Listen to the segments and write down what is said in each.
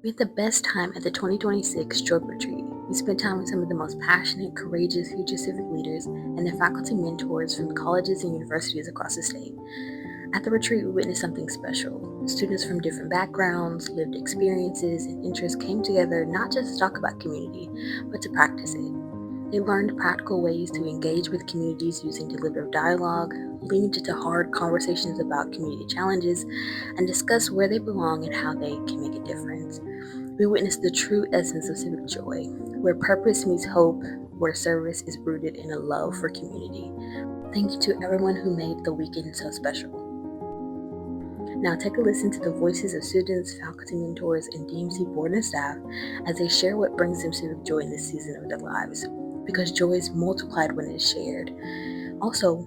We had the best time at the 2026 JOIP Retreat. We spent time with some of the most passionate, courageous future civic leaders and their faculty mentors from colleges and universities across the state. At the retreat, we witnessed something special. Students from different backgrounds, lived experiences, and interests came together not just to talk about community, but to practice it. They learned practical ways to engage with communities using deliberative dialogue, leaned into hard conversations about community challenges, and discussed where they belong and how they can make a difference. We witnessed the true essence of civic joy, where purpose meets hope, where service is rooted in a love for community. Thank you to everyone who made the weekend so special. Now take a listen to the voices of students, faculty mentors, and DMC board and staff as they share what brings them civic joy in this season of their lives, because joy is multiplied when it is shared. Also,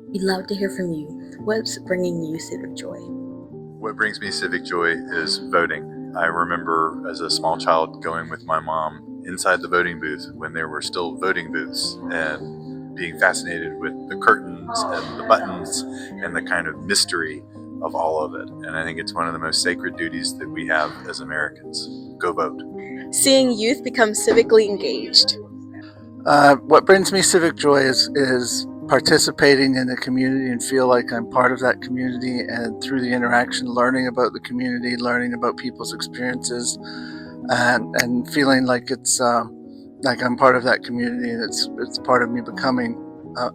we'd love to hear from you. What's bringing you civic joy? What brings me civic joy is voting. I remember as a small child going with my mom inside the voting booth when there were still voting booths and being fascinated with the curtains and the buttons and the kind of mystery of all of it. And I think it's one of the most sacred duties that we have as Americans. Go vote. Seeing youth become civically engaged. What brings me civic joy is participating in the community and feel like I'm part of that community, and through the interaction, learning about the community, learning about people's experiences, and feeling like it's like I'm part of that community, and it's part of me becoming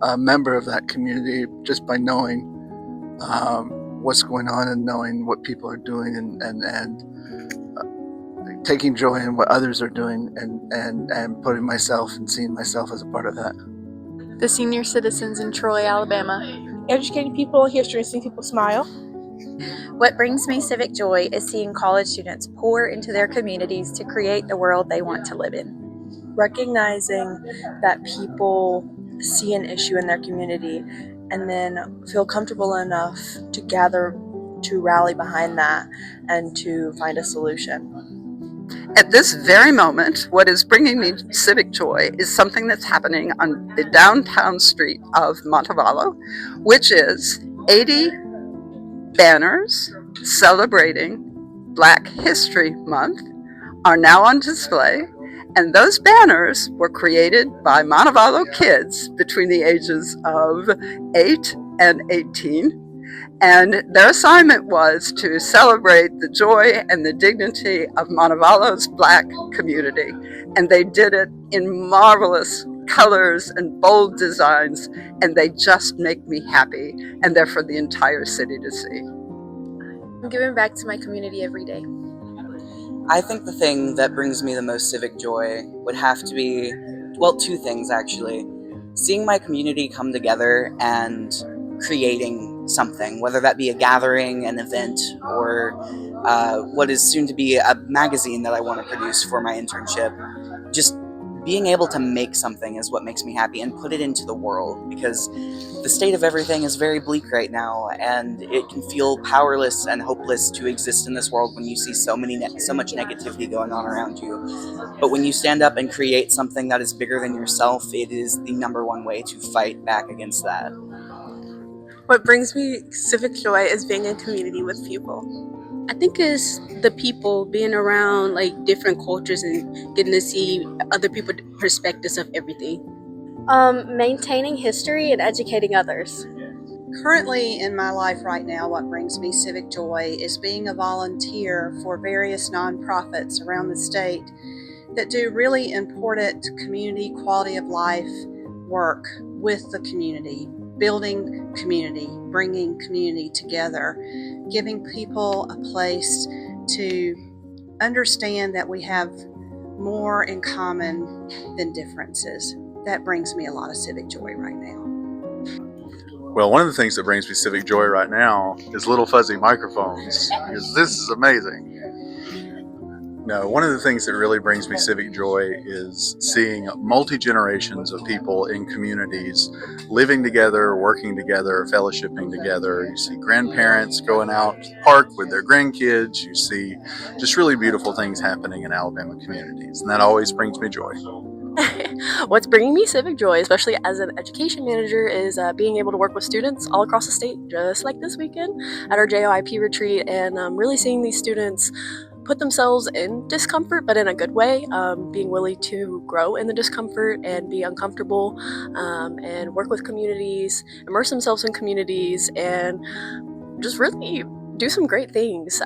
a member of that community just by knowing what's going on and knowing what people are doing, and taking joy in what others are doing, and putting myself and seeing myself as a part of that. The senior citizens in Troy, Alabama. Educating people in history and seeing people smile. What brings me civic joy is seeing college students pour into their communities to create the world they want to live in. Recognizing that people see an issue in their community and then feel comfortable enough to gather to rally behind that and to find a solution. At this very moment, what is bringing me civic joy is something that's happening on the downtown street of Montevallo, which is 80 banners celebrating Black History Month are now on display. And those banners were created by Montevallo kids between the ages of 8 and 18. And their assignment was to celebrate the joy and the dignity of Montevallo's Black community. And they did it in marvelous colors and bold designs, and they just make me happy. And they're for the entire city to see. I'm giving back to my community every day. I think the thing that brings me the most civic joy would have to be, well, two things actually. Seeing my community come together and creating something, whether that be a gathering, an event, or what is soon to be a magazine that I want to produce for my internship. Just being able to make something is what makes me happy, and put it into the world, because the state of everything is very bleak right now, and it can feel powerless and hopeless to exist in this world when you see so much negativity going on around you. But when you stand up and create something that is bigger than yourself, it is the number one way to fight back against that. What brings me civic joy is being in community with people. I think it's the people, being around like different cultures and getting to see other people's perspectives of everything. Maintaining history and educating others. Currently in my life right now, what brings me civic joy is being a volunteer for various nonprofits around the state that do really important community quality of life work with the community, building community, bringing community together, giving people a place to understand that we have more in common than differences. That brings me a lot of civic joy right now. Well, one of the things that brings me civic joy right now is little fuzzy microphones, because this is amazing. No, one of the things that really brings me civic joy is seeing multi-generations of people in communities living together, working together, fellowshipping together. You see grandparents going out to the park with their grandkids. You see just really beautiful things happening in Alabama communities, and that always brings me joy. What's bringing me civic joy, especially as an education manager, is being able to work with students all across the state, just like this weekend at our JOIP retreat, and really seeing these students put themselves in discomfort, but in a good way, being willing to grow in the discomfort and be uncomfortable, and work with communities, immerse themselves in communities, and just really do some great things.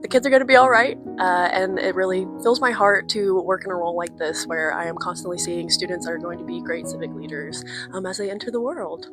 The kids are going to be all right, and it really fills my heart to work in a role like this where I am constantly seeing students that are going to be great civic leaders as they enter the world.